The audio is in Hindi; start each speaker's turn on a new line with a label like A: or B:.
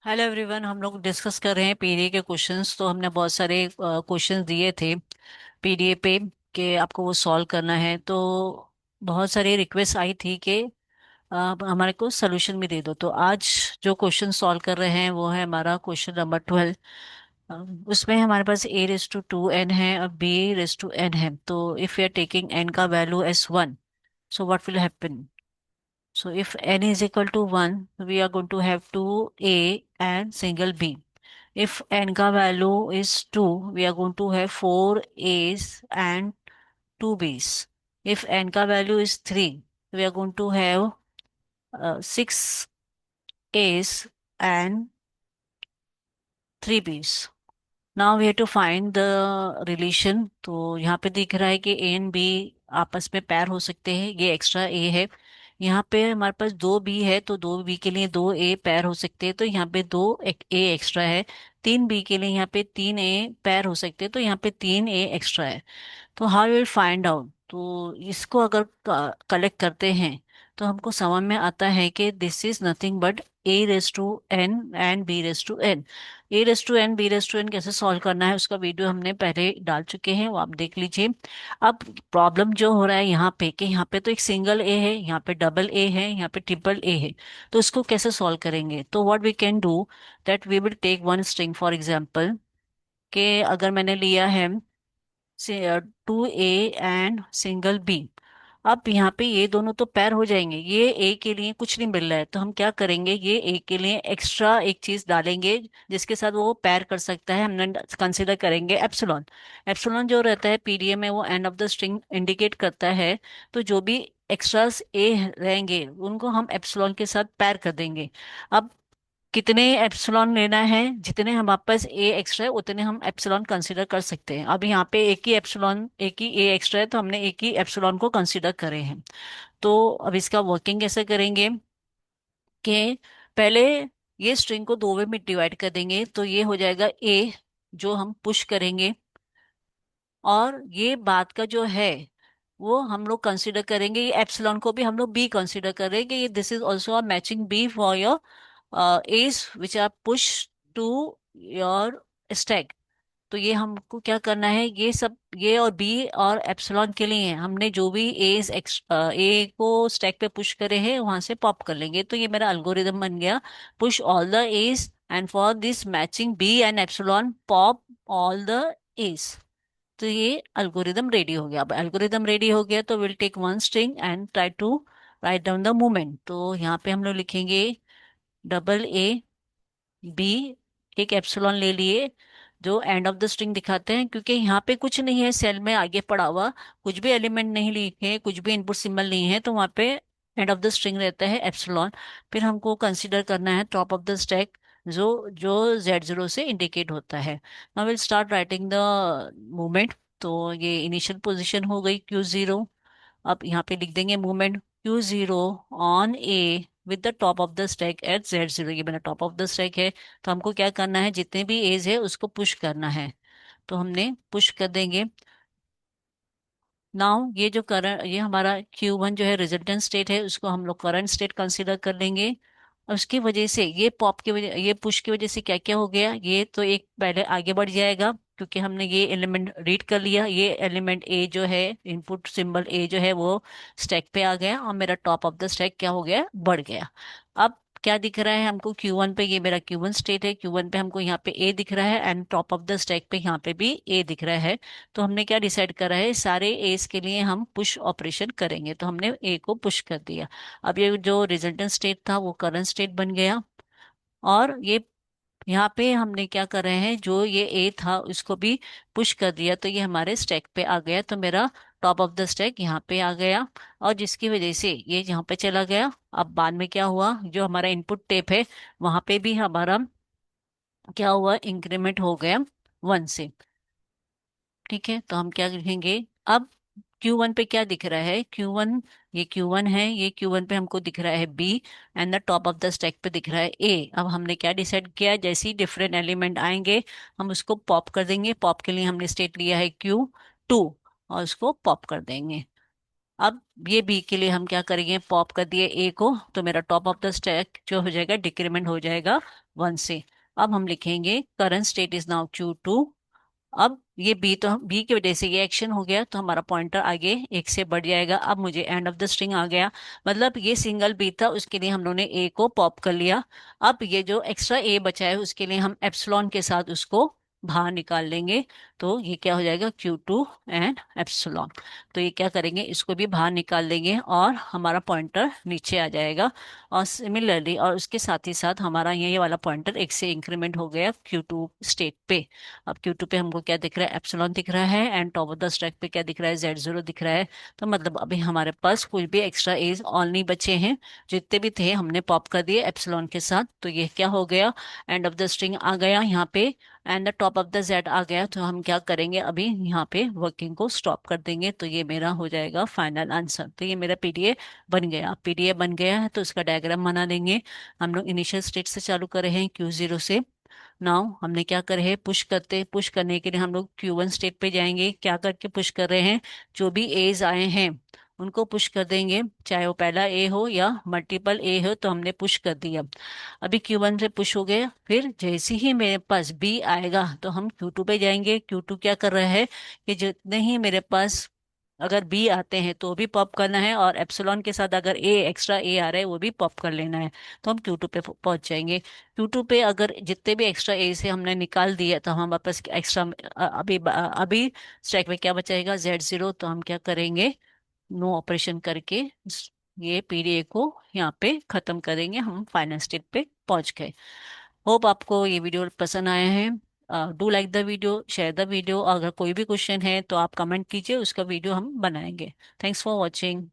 A: हेलो एवरीवन, हम लोग डिस्कस कर रहे हैं पीडीए के क्वेश्चंस। तो हमने बहुत सारे क्वेश्चंस दिए थे पीडीए पे कि आपको वो सॉल्व करना है। तो बहुत सारी रिक्वेस्ट आई थी कि आप हमारे को सोल्यूशन भी दे दो। तो आज जो क्वेश्चन सॉल्व कर रहे हैं वो है हमारा क्वेश्चन नंबर 12। उसमें हमारे पास a⁻² n है और b⁻n है। तो if you are taking n का value as 1, so what will happen? So if n is equal to 1, we are going to have 2a and single b. If n का value is 2, we are going to have 4 a's and 2 b's. If n का value is 3, we are going to have 6 a's and 3 b's. Now we have to find the relation. तो यहाँ पे दिख रहा है कि ए एंड बी आपस में पैर हो सकते हैं, ये एक्स्ट्रा ए है। यहाँ पे हमारे पास दो बी है तो दो बी के लिए दो ए पैर हो सकते हैं, तो यहाँ पे दो ए एक्स्ट्रा है। तीन बी के लिए यहाँ पे तीन ए पैर हो सकते हैं, तो यहाँ पे तीन ए एक्स्ट्रा है। तो हाउ विल फाइंड आउट? तो इसको अगर कलेक्ट करते हैं तो हमको समझ में आता है कि this is nothing but a⁻n and b⁻n। a⁻n b⁻n कैसे सॉल्व करना है उसका वीडियो हमने पहले डाल चुके हैं, वो आप देख लीजिए। अब प्रॉब्लम जो हो रहा है यहाँ पे कि यहाँ पे तो एक सिंगल ए है, यहाँ पे डबल ए है, यहाँ पे ट्रिपल ए है। तो इसको कैसे सॉल्व करेंगे? तो what we can do that we will take one string for example. कि अगर मैंने लिया है 2a एंड सिंगल बी। अब यहाँ पे ये दोनों तो पैर हो जाएंगे, ये ए के लिए कुछ नहीं मिल रहा है, तो हम क्या करेंगे, ये ए के लिए एक्स्ट्रा एक चीज डालेंगे जिसके साथ वो पैर कर सकता है। हमने कंसिडर करेंगे एप्सिलॉन। एप्सिलॉन जो रहता है पीडीए में वो end of the string indicate करता है। तो जो भी एक्स्ट्रास ए रहेंगे उनको हम एप्सिलॉन के साथ पैर कर देंगे। अब कितने एप्सिलॉन लेना है, जितने हमारे पास ए एक्स्ट्रा है उतने हम एप्सिलॉन कंसीडर कर सकते हैं। अब यहाँ पे एक ही एप्सिलॉन, एक ही ए एक्स्ट्रा है तो हमने एक ही एप्सिलॉन को कंसीडर करे हैं। तो अब इसका वर्किंग कैसे करेंगे कि पहले ये स्ट्रिंग को दो वे में डिवाइड कर देंगे। तो ये हो जाएगा ए जो हम पुश करेंगे, और ये बात का जो है वो हम लोग कंसीडर करेंगे, ये एप्सिलॉन को भी हम लोग बी कंसीडर करेंगे। ये this is also a matching B for your edge which are push to your stack. तो ये हमको क्या करना है, ये सब ये और बी और एप्सिलॉन के लिए है। हमने जो भी एज ए को स्टैक पे पुश करे हैं वहां से पॉप कर लेंगे। तो ये मेरा अल्गोरिदम बन गया, push all the edge and for this matching B and epsilon pop all the edge. तो ये अल्गोरिदम रेडी हो गया। अब अल्गोरिदम रेडी हो गया तो will take one string and try to write down the movement. तो यहाँ पे हम लोग लिखेंगे डबल ए बी, एक एप्सिलॉन ले लिए जो एंड ऑफ द स्ट्रिंग दिखाते हैं, क्योंकि यहाँ पे कुछ नहीं है सेल में आगे पड़ा हुआ, कुछ भी एलिमेंट नहीं लिखे, कुछ भी इनपुट सिंबल नहीं है, तो वहाँ पे एंड ऑफ द स्ट्रिंग रहता है एप्सिलॉन। फिर हमको कंसीडर करना है टॉप ऑफ द स्टैक जो जो Z0 से इंडिकेट होता है। Now will start writing the movement. तो ये इनिशियल पोजीशन हो गई Q0। अब यहाँ पे लिख देंगे movement Q0 on A with the top of the stack at Z0। ये मेरा टॉप ऑफ द स्टैक है। तो हमको क्या करना है, जितने भी एज है उसको पुश करना है। तो हमने पुश कर देंगे। नाउ ये जो करंट, ये हमारा Q1 जो है रिजल्टेंट स्टेट है, उसको हम लोग करंट स्टेट कंसीडर कर लेंगे। और उसकी वजह से ये पॉप की वजह, ये पुश की वजह से क्या क्या हो गया, ये तो एक पहले आगे बढ़ जाएगा क्योंकि हमने ये एलिमेंट रीड कर लिया। ये एलिमेंट ए जो है, इनपुट सिंबल ए जो है वो स्टैक पे आ गया और मेरा टॉप ऑफ द स्टैक क्या हो गया, बढ़ गया। अब क्या दिख रहा है हमको Q1 पे, ये मेरा Q1 स्टेट है, Q1 पे हमको यहाँ पे ए दिख रहा है and top of the stack पे यहाँ पे भी ए दिख रहा है। तो हमने क्या डिसाइड करा है, सारे एज के लिए हम पुश ऑपरेशन करेंगे, तो हमने ए को पुश कर दिया। अब ये जो रिजल्टेंट स्टेट था वो करंट स्टेट बन गया। और ये यहाँ पे हमने क्या कर रहे हैं, जो ये ए था उसको भी पुश कर दिया, तो ये हमारे स्टैक पे आ गया। तो मेरा टॉप ऑफ द स्टैक यहाँ पे आ गया, और जिसकी वजह से ये यहाँ पे चला गया। अब बाद में क्या हुआ, जो हमारा इनपुट टेप है वहां पे भी हमारा क्या हुआ, इंक्रीमेंट हो गया 1 से। ठीक है, तो हम क्या लिखेंगे अब, Q1 पे क्या दिख रहा है, Q1, ये Q1 है, ये Q1 पे हमको दिख रहा है B and the top of the stack पे दिख रहा है A। अब हमने क्या डिसाइड किया, जैसे ही डिफरेंट एलिमेंट आएंगे हम उसको पॉप कर देंगे। पॉप के लिए हमने स्टेट लिया है Q2 और उसको पॉप कर देंगे। अब ये बी के लिए हम क्या करेंगे, पॉप कर दिए ए को, तो मेरा टॉप ऑफ द स्टैक जो हो जाएगा डिक्रीमेंट हो जाएगा 1 से। अब हम लिखेंगे current state is now Q2। अब ये बी, तो हम बी की वजह से ये एक्शन हो गया, तो हमारा पॉइंटर आगे एक से बढ़ जाएगा। अब मुझे एंड ऑफ द स्ट्रिंग आ गया, मतलब ये सिंगल बी था, उसके लिए हम लोगों ने ए को पॉप कर लिया। अब ये जो एक्स्ट्रा ए बचा है उसके लिए हम एप्सिलॉन के साथ उसको बाहर निकाल लेंगे। तो ये क्या हो जाएगा, Q2 एंड एप्सिलॉन। तो ये क्या करेंगे, इसको भी बाहर निकाल लेंगे और हमारा पॉइंटर नीचे आ जाएगा। और सिमिलरली, और उसके साथ ही साथ हमारा ये वाला पॉइंटर एक से इंक्रीमेंट हो गया Q2 स्टेट पे। अब Q2 पे हमको क्या दिख रहा है, एप्सिलॉन दिख रहा है, and top of the stack पे क्या दिख रहा है, Z0 दिख रहा है। तो मतलब अभी हमारे पास कुछ भी एक्स्ट्रा एज ऑल नहीं बचे हैं, जितने भी थे हमने पॉप कर दिए एप्सिलॉन के साथ। तो ये क्या हो गया, एंड ऑफ द स्ट्रिंग आ गया यहाँ पे, and the top of the Z आ गया। तो हम क्या करेंगे, अभी यहाँ पे वर्किंग को स्टॉप कर देंगे। तो ये मेरा हो जाएगा फाइनल आंसर। तो ये मेरा पीडीए बन गया। पीडीए बन गया है तो इसका डायग्राम बना देंगे। हम लोग इनिशियल स्टेट से चालू कर रहे हैं, Q0 से। नाउ हमने क्या करे है, पुश करने के लिए हम लोग Q1 स्टेट पे जाएंगे। क्या करके पुश कर रहे हैं, जो भी एज आए हैं उनको पुश कर देंगे, चाहे वो पहला ए हो या मल्टीपल ए हो, तो हमने पुश कर दिया। अभी Q1 से पुश हो गए, फिर जैसे ही मेरे पास बी आएगा तो हम Q2 पे जाएंगे। Q2 क्या कर रहा है कि जितने ही मेरे पास अगर बी आते हैं तो भी पॉप करना है, और एप्सिलॉन के साथ अगर ए एक्स्ट्रा ए आ रहा है वो भी पॉप कर लेना है। तो हम Q2 पे पहुंच जाएंगे। Q2 पे अगर जितने भी एक्स्ट्रा ए से हमने निकाल दिया तो हम वापस एक्स्ट्रा, अभी स्टैक में क्या बचाएगा, Z0। तो हम क्या करेंगे, नो ऑपरेशन करके ये पीडीए को यहाँ पे खत्म करेंगे। हम फाइनल स्टेप पे पहुंच गए। होप आपको ये वीडियो पसंद आया है। Do like the video, share the video. अगर कोई भी क्वेश्चन है तो आप कमेंट कीजिए, उसका वीडियो हम बनाएंगे। Thanks for watching.